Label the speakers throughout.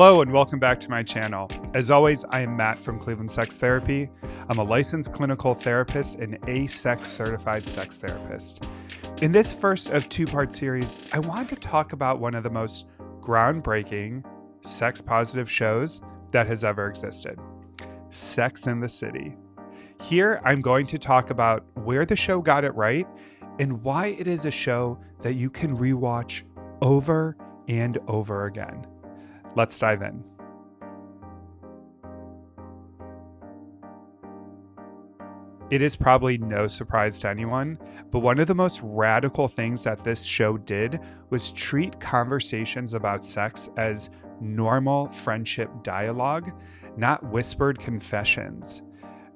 Speaker 1: Hello and welcome back to my channel. As always, I am Matt from Cleveland Sex Therapy. I'm a licensed clinical therapist and ASEX certified sex therapist. In this first of two-part series, I wanted to talk about one of the most groundbreaking sex-positive shows that has ever existed, Sex and the City. Here, I'm going to talk about where the show got it right and why it is a show that you can rewatch over and over again. Let's dive in. It is probably no surprise to anyone, but one of the most radical things that this show did was treat conversations about sex as normal friendship dialogue, not whispered confessions.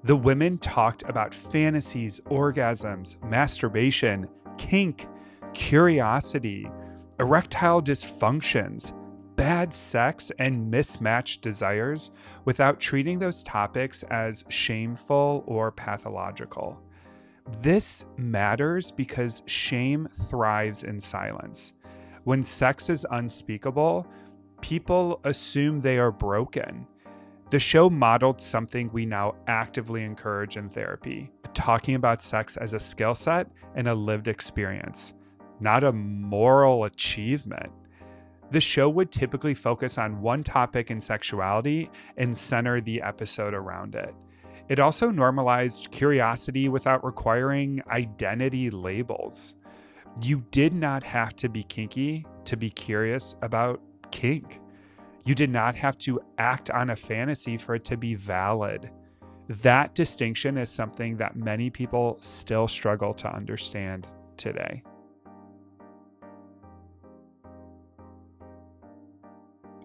Speaker 1: The women talked about fantasies, orgasms, masturbation, kink, curiosity, erectile dysfunctions, bad sex, and mismatched desires without treating those topics as shameful or pathological. This matters because shame thrives in silence. When sex is unspeakable, people assume they are broken. The show modeled something we now actively encourage in therapy, talking about sex as a skill set and a lived experience, not a moral achievement. The show would typically focus on one topic in sexuality and center the episode around it. It also normalized curiosity without requiring identity labels. You did not have to be kinky to be curious about kink. You did not have to act on a fantasy for it to be valid. That distinction is something that many people still struggle to understand today.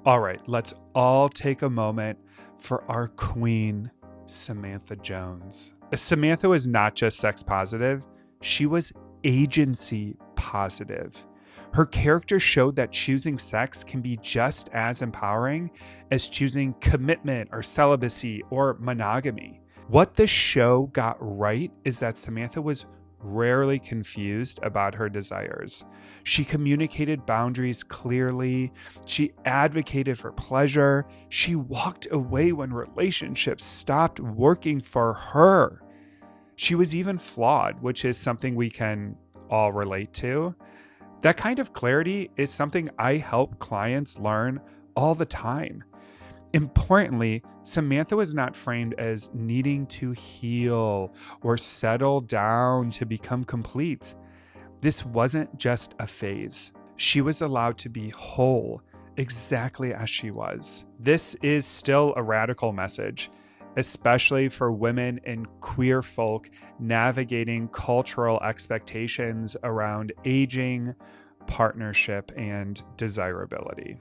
Speaker 1: All right, let's all take a moment for our queen, Samantha Jones. Samantha was not just sex positive, she was agency positive. Her character showed that choosing sex can be just as empowering as choosing commitment or celibacy or monogamy. What the show got right is that Samantha was rarely confused about her desires. She communicated boundaries clearly. She advocated for pleasure. She walked away when relationships stopped working for her. She was even flawed, which is something we can all relate to. That kind of clarity is something I help clients learn all the time. Importantly, Samantha was not framed as needing to heal or settle down to become complete. This wasn't just a phase. She was allowed to be whole exactly as she was. This is still a radical message, especially for women and queer folk navigating cultural expectations around aging, partnership, and desirability.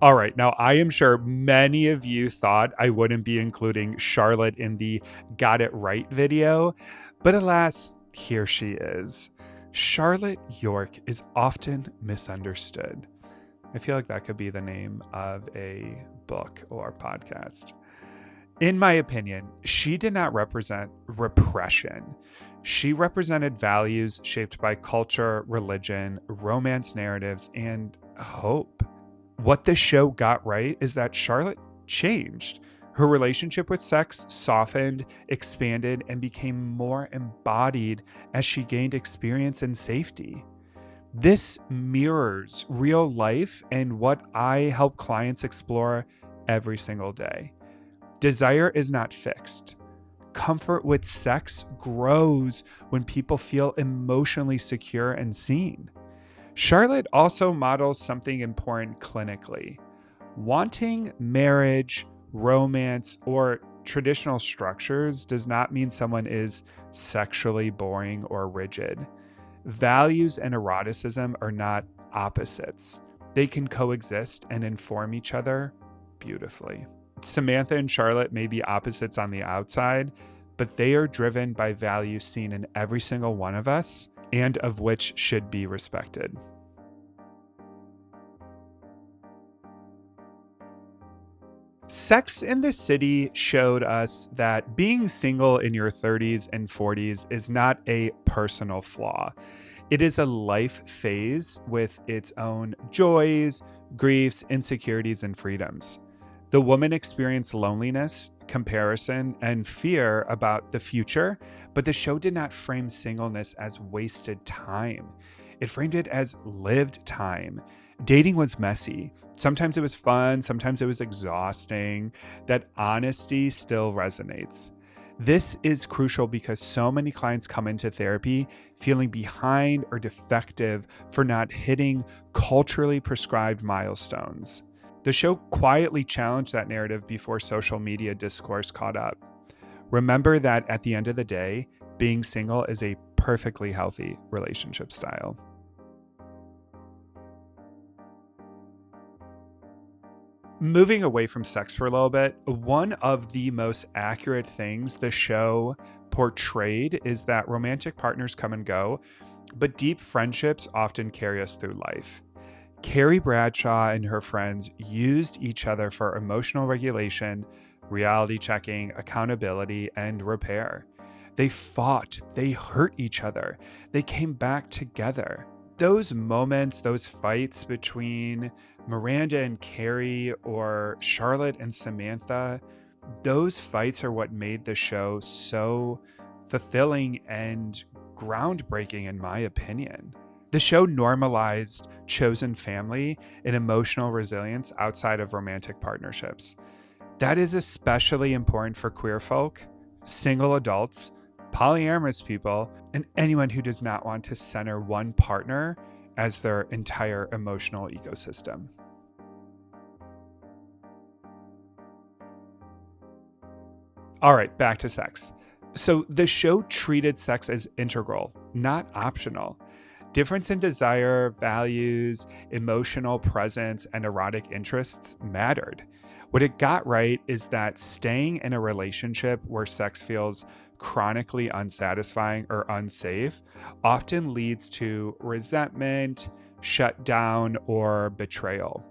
Speaker 1: All right, now I am sure many of you thought I wouldn't be including Charlotte in the Got It Right video, but alas, here she is. Charlotte York is often misunderstood. I feel like that could be the name of a book or podcast. In my opinion, she did not represent repression. She represented values shaped by culture, religion, romance narratives, and hope. What the show got right is that Charlotte changed. Her relationship with sex softened, expanded, and became more embodied as she gained experience and safety. This mirrors real life and what I help clients explore every single day. Desire is not fixed. Comfort with sex grows when people feel emotionally secure and seen. Charlotte also models something important clinically. Wanting marriage, romance, or traditional structures does not mean someone is sexually boring or rigid. Values and eroticism are not opposites. They can coexist and inform each other beautifully. Samantha and Charlotte may be opposites on the outside, but they are driven by values seen in every single one of us and of which should be respected. Sex and the City showed us that being single in your 30s and 40s is not a personal flaw. It is a life phase with its own joys, griefs, insecurities, and freedoms. The woman experienced loneliness, comparison, and fear about the future, but the show did not frame singleness as wasted time. It framed it as lived time. Dating was messy. Sometimes it was fun, sometimes it was exhausting. That honesty still resonates. This is crucial because so many clients come into therapy feeling behind or defective for not hitting culturally prescribed milestones. The show quietly challenged that narrative before social media discourse caught up. Remember that at the end of the day, being single is a perfectly healthy relationship style. Moving away from sex for a little bit, one of the most accurate things the show portrayed is that romantic partners come and go, but deep friendships often carry us through life. Carrie Bradshaw and her friends used each other for emotional regulation, reality checking, accountability, and repair. They fought, they hurt each other, they came back together. Those moments, those fights between Miranda and Carrie or Charlotte and Samantha, those fights are what made the show so fulfilling and groundbreaking, in my opinion. The show normalized chosen family and emotional resilience outside of romantic partnerships. That is especially important for queer folk, single adults, polyamorous people, and anyone who does not want to center one partner as their entire emotional ecosystem. All right, back to sex. So the show treated sex as integral, not optional. Difference in desire, values, emotional presence, and erotic interests mattered. What it got right is that staying in a relationship where sex feels chronically unsatisfying or unsafe often leads to resentment, shutdown, or betrayal.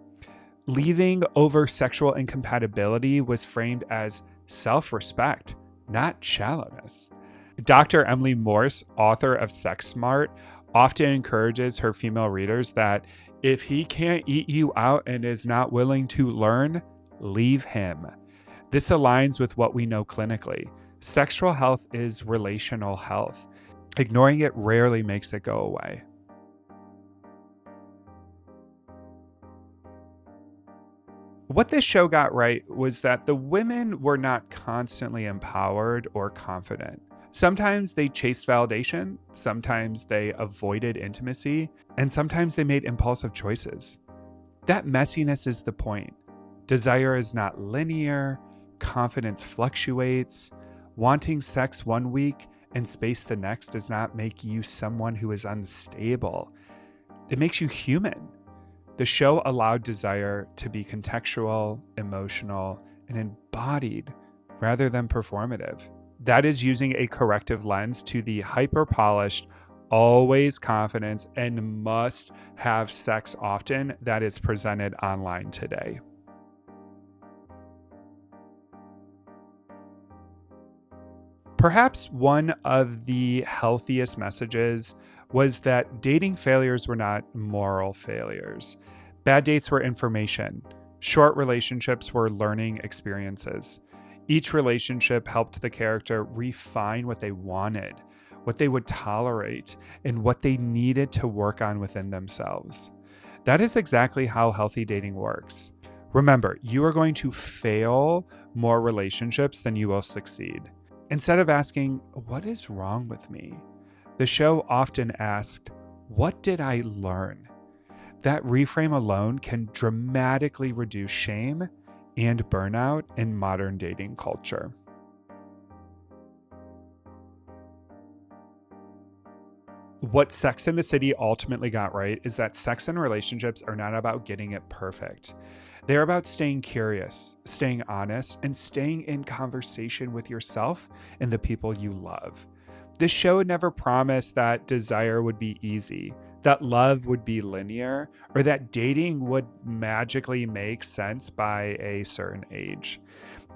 Speaker 1: Leaving over sexual incompatibility was framed as self respect, not shallowness. Dr. Emily Morse, author of Sex Smart, often encourages her female readers that if he can't eat you out and is not willing to learn, leave him. This aligns with what we know clinically. Sexual health is relational health. Ignoring it rarely makes it go away. What this show got right was that the women were not constantly empowered or confident. Sometimes they chased validation, sometimes they avoided intimacy, and sometimes they made impulsive choices. That messiness is the point. Desire is not linear, confidence fluctuates. Wanting sex one week and space the next does not make you someone who is unstable. It makes you human. The show allowed desire to be contextual, emotional, and embodied rather than performative. That is using a corrective lens to the hyper polished, always confidence and must have sex often that is presented online today. Perhaps one of the healthiest messages was that dating failures were not moral failures. Bad dates were information. Short relationships were learning experiences. Each relationship helped the character refine what they wanted, what they would tolerate, and what they needed to work on within themselves. That is exactly how healthy dating works. Remember, you are going to fail more relationships than you will succeed. Instead of asking, "What is wrong with me?" the show often asked, "What did I learn?" That reframe alone can dramatically reduce shame and burnout in modern dating culture. What Sex and the City ultimately got right is that sex and relationships are not about getting it perfect. They're about staying curious, staying honest, and staying in conversation with yourself and the people you love. This show never promised that desire would be easy, that love would be linear, or that dating would magically make sense by a certain age.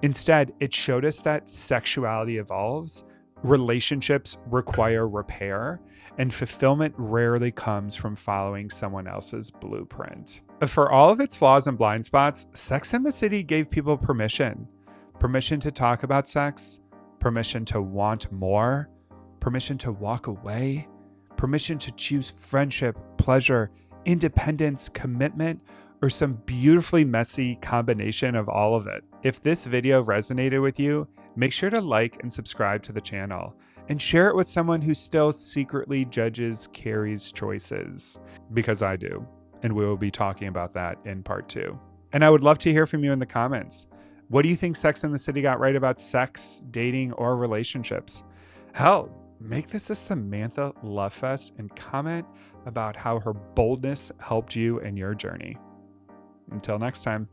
Speaker 1: Instead, it showed us that sexuality evolves, relationships require repair, and fulfillment rarely comes from following someone else's blueprint. For all of its flaws and blind spots, Sex and the City gave people permission. Permission to talk about sex, permission to want more, permission to walk away, permission to choose friendship, pleasure, independence, commitment, or some beautifully messy combination of all of it. If this video resonated with you, make sure to like and subscribe to the channel and share it with someone who still secretly judges Carrie's choices, because I do. And we will be talking about that in part 2. And I would love to hear from you in the comments. What do you think Sex and the City got right about sex, dating, or relationships? Hell, make this a Samantha Love Fest and comment about how her boldness helped you in your journey. Until next time.